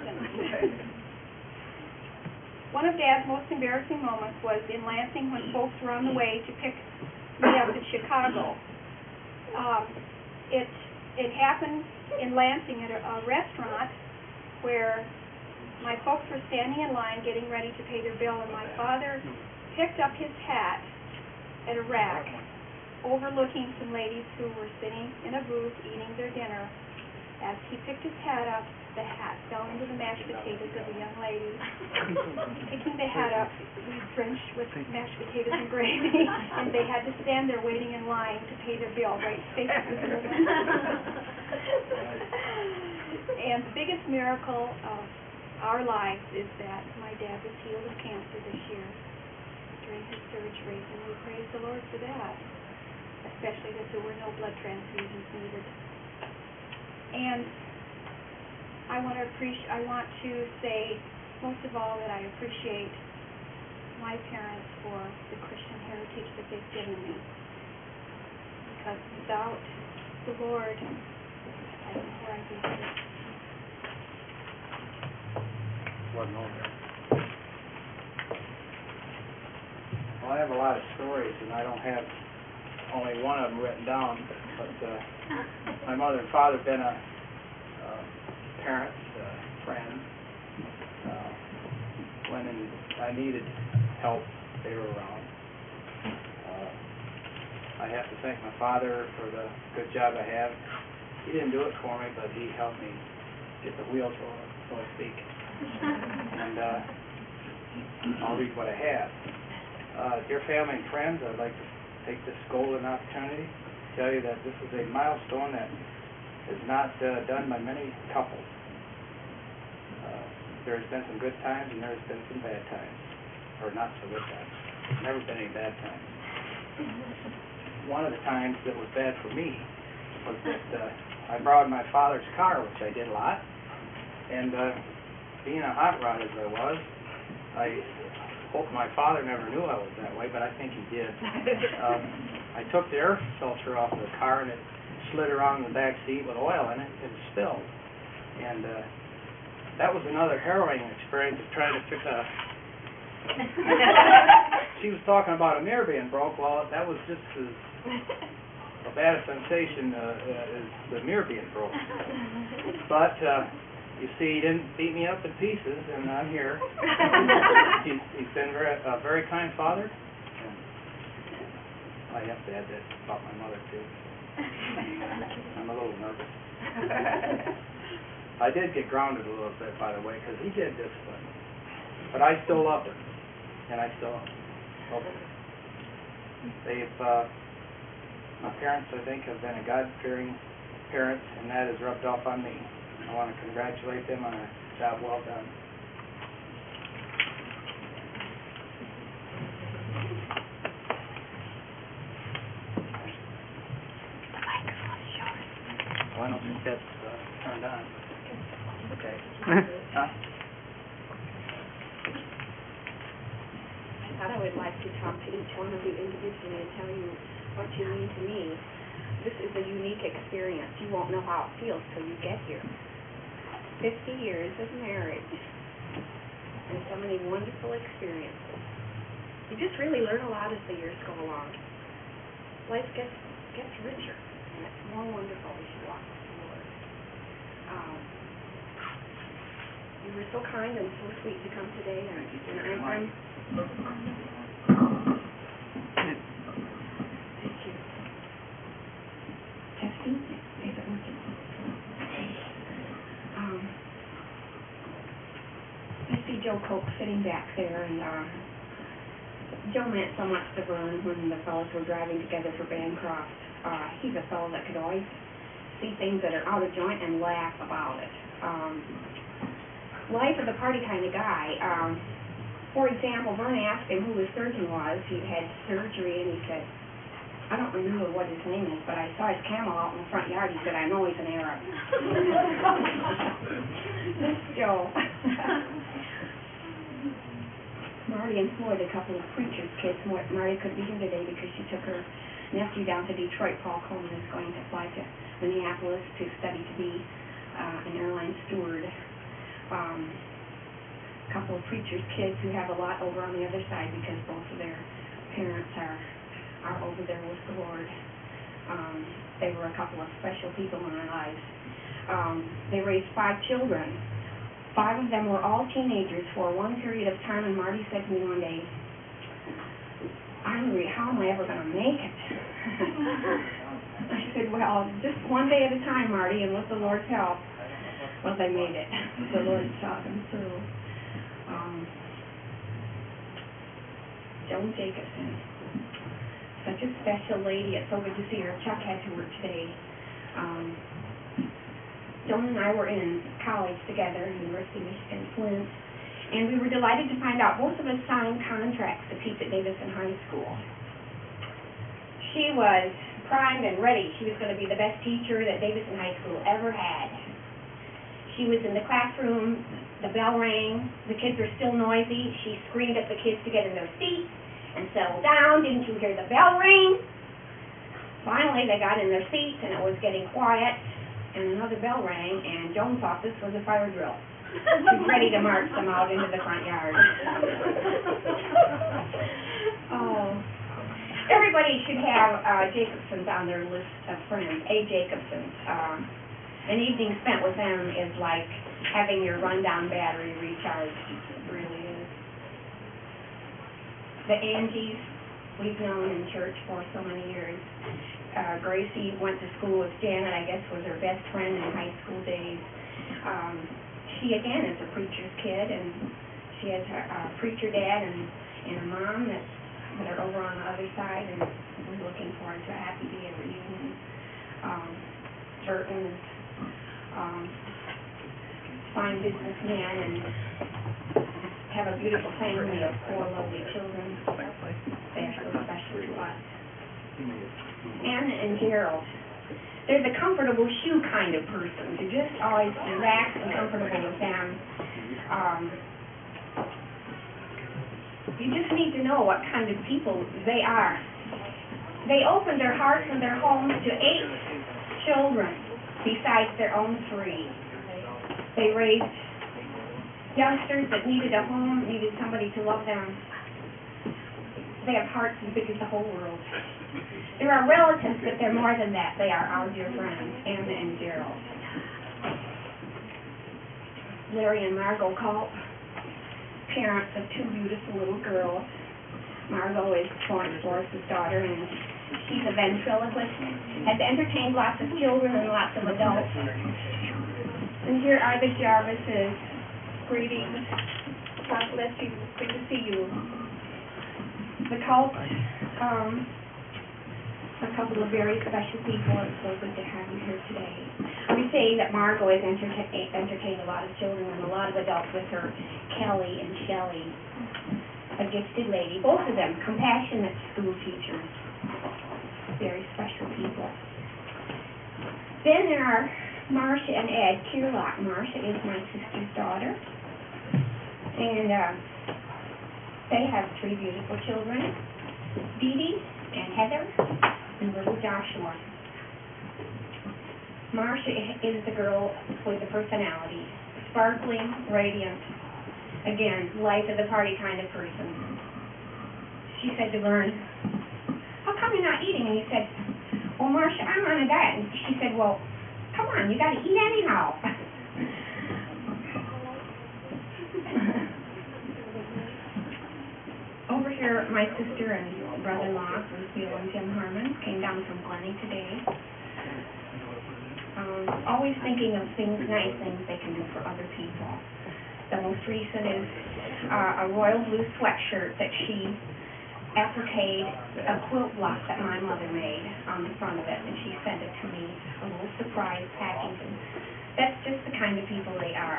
listen. One of Dad's most embarrassing moments was in Lansing when folks were on the way to pick me up in Chicago. It happened in Lansing at a restaurant where my folks were standing in line getting ready to pay their bill, and my father picked up his hat at a rack overlooking some ladies who were sitting in a booth eating their dinner. As he picked his hat up, the hat fell into the mashed potatoes of a young lady. Picking the hat up, we drenched with mashed potatoes and gravy, and they had to stand there waiting in line to pay their bill right face to the woman. And the biggest miracle of our lives is that my dad was healed of cancer this year during his surgery, and we praise the Lord for that, especially that there were no blood transfusions needed. And I want to say, most of all, that I appreciate my parents for the Christian heritage that they've given me. Because without the Lord, I don't know where I'd be headed. Well, I have a lot of stories, and I don't have only one of them written down, but my mother and father have been parents, friends. When I needed help, they were around. I have to thank my father for the good job I have. He didn't do it for me, but he helped me get the wheels rolling, so to speak. And I'll read what I have. Dear family and friends, I'd like to take this golden opportunity to tell you that this is a milestone that is not done by many couples. There's been some good times and there's been some bad times, or not so good times. There's never been any bad times. One of the times that was bad for me was that I borrowed my father's car, which I did a lot, and being a hot rod as I was, I hope my father never knew I was that way, but I think he did. I took the air filter off of the car and it slid around in the back seat with oil in it and spilled. And that was another harrowing experience of trying to fix she was talking about a mirror being broke. Well, that was just as a bad a sensation as the mirror being broke. But you see, he didn't beat me up in pieces, and I'm here. He's been a very kind father. And I have to add that about my mother, too. I'm a little nervous. I did get grounded a little bit, by the way, because he did discipline me. But I still love him, and I still love him. My parents, I think, have been a God-fearing parents, and that has rubbed off on me. I want to congratulate them on a job well done. The microphone is yours. Oh, I don't think that's turned on. Okay. Huh? I thought I would like to talk to each one of you individually and tell you what you mean to me. This is a unique experience. You won't know how it feels till you get here. 50 years of marriage and so many wonderful experiences. You just really learn a lot as the years go along. Life gets richer, and it's more wonderful as you walk with the Lord. You were so kind and so sweet to come today, and I'm thank you. Testing? Is it working? I see Joe Koch sitting back there, and Joe meant so much to Vern when the fellows were driving together for Bancroft. He's a fellow that could always see things that are out of joint and laugh about it. Life is a party kind of guy. For example, Vern asked him who his surgeon was. He had surgery, and he said, I don't remember what his name is, but I saw his camel out in the front yard. He said, I know he's an Arab. Joe. Marty and Floyd, a couple of preacher's kids. Marty couldn't be here today because she took her nephew down to Detroit. Paul Coleman is going to fly to Minneapolis to study to be an airline steward. a couple of preachers' kids who have a lot over on the other side because both of their parents are over there with the Lord. They were a couple of special people in our lives. They raised 5 children. 5 of them were all teenagers for one period of time, and Marty said to me one day, how am I ever going to make it? I said, well, just one day at a time, Marty, and with the Lord's help. Well, they made it. The Lord saw them through. Joan Jacobson, such a special lady. It's so good to see her. Chuck had to work today. Joan and I were in college together, University of Michigan, Flint, and we were delighted to find out both of us signed contracts to teach at Davison High School. She was primed and ready. She was going to be the best teacher that Davison High School ever had. She was in the classroom, the bell rang, the kids were still noisy. She screamed at the kids to get in their seats and settle down. Didn't you hear the bell ring? Finally, they got in their seats and it was getting quiet, and another bell rang, and Joan thought this was a fire drill. She's ready to march them out into the front yard. Oh. Everybody should have Jacobsons on their list of friends, A. Jacobsons. An evening spent with them is like having your rundown battery recharged. It really is. The Angies, we've known in church for so many years. Gracie went to school with Janet, I guess was her best friend in high school days. She, again, is a preacher's kid, and she has a preacher dad and a mom that are over on the other side, and we're looking forward to a happy day of reunion. Burton is fine businessman and have a beautiful family of 4 lovely children. They are so special to us. Anna and Gerald. They're the comfortable shoe kind of person. They're just always relaxed and comfortable with them. You just need to know what kind of people they are. They opened their hearts and their homes to 8 children besides their own 3. They raised youngsters that needed a home, needed somebody to love them. They have hearts as big as the whole world. There are relatives, but they're more than that. They are our dear friends, Anna and Gerald. Larry and Margot Culp, parents of 2 beautiful little girls. Margot is Florence Forrest's daughter, and she's a ventriloquist, has entertained lots of children and lots of adults. And here are the Jarvises. Greetings. God bless you. Good to see you. The Culps, a couple of very special people. It's so good to have you here today. We say that Margot has entertained a lot of children and a lot of adults with her, Kelly and Shelley, a gifted lady. Both of them compassionate school teachers, very special people. Then there are Marcia and Ed Kierlock. Marcia is my sister's daughter, and they have 3 beautiful children, Dee Dee and Heather and little Joshua. Marcia is the girl with the personality, sparkling, radiant, again, life of the party kind of person. She said to Vern, "How come you're not eating?" And he said, "Well, Marcia, I'm on a diet." And she said, "Well, come on, you got to eat anyhow." Over here, my sister and brother-in-law, Lucille and Jim Harmon, came down from Glennie today. Always thinking of nice things they can do for other people. The most recent is a royal blue sweatshirt that she appliqued a quilt block that my mother made on the front of it, and she sent it to me, a little surprise package. And that's just the kind of people they are.